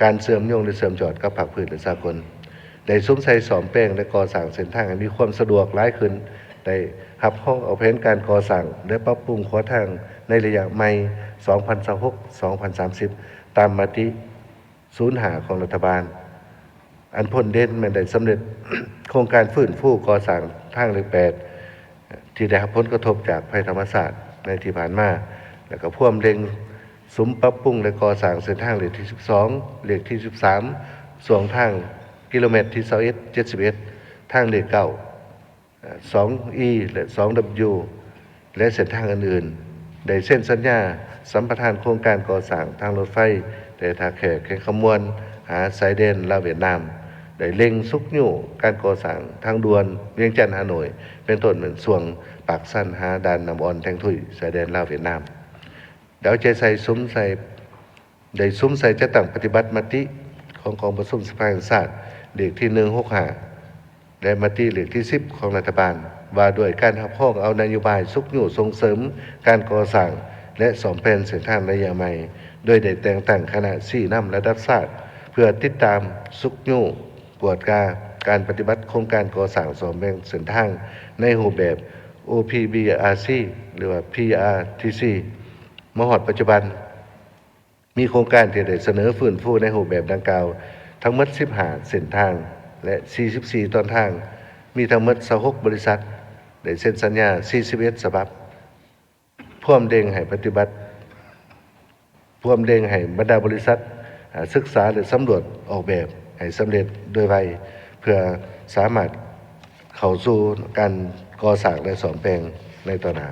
การเสื่อมโยงหรือเสื่อมจอดกับภาคพื้นและสากลได้ซุ้มใส่สอมแป้งและก่อสร้างเส้นทางให้มีความสะดวกหลายขึ้นได้รับห้องเอาแผนการก่อสร้างและปรับปรุงขอทางในระยะใหม่ 2026-2030 ตามมติศูนย์หาของรัฐบาลอันพ้นเด่นมันได้สำเร็จ โครงการฟื้นฟูก่อสร้างทางเลข8ที่ได้รับผลกระทบจากภัยธรรมชาติในที่ผ่านมาแล้วก็พ่วงเร่งสุมปรับปรุงและก่อสร้างเส้นทางเลขที่12เลขที่13ส่วนทางกิโลเมตรที่2171ทางเลข9 2E และ 2W และเส้นทางอื่นๆได้เซ็นสัญญาสัมปทานโครงการก่อสร้างทางรถไฟแต่ท่าแขกแข่งขมวนหาสายแดนลาวเวียดนามได้เล็งซุกยู่การก่อสร้างทางด่วนเวียงจันทน์ฮานอยเป็นต้นเหมือนส่วงปากสั้นหาด่านน้ำอ่อนแทงถุยสายแดนลาวเวียดนามเดี๋ยวใจใส่ซุ้มใส่ได้ซุ้มใส่จะตั้งปฏิบัติมติของกองประชุมสภาแห่งชาติเลขที่165และมติเลขที่10ของรัฐบาลว่าด้วยการรับพ้องเอานโยบายซุกยู่ส่งเสริมการก่อสร้างและซ่อมแซมเส้นทางระยะใหม่โดยได้แต่งตั้งคณะชี้นำระดับชาติเพื่อติดตามซุกยู่กวดการปฏิบัติโครงการก่อสร้างซ่อมแซมเส้นทางในรูปแบบ OPBRC หรือว่า PRTC มหอดปัจจุบันมีโครงการที่ได้เสนอฟื้นฟูในรูปแบบดังกล่าวทั้งหมด15เส้นทางและ44ตอนทางมีทั้งหมด26บริษัทได้เซ็นสัญญา41ฉบับพร้อมเร่งให้ปฏิบัติพร้อมเร่งให้บรรดาบริษัทศึกษาหรือสำรวจออกแบบให้สำเร็จโดยไวเพื่อสามารถเข้าสู่การก่อสร้างและซ่อมแซมในต่อหน้า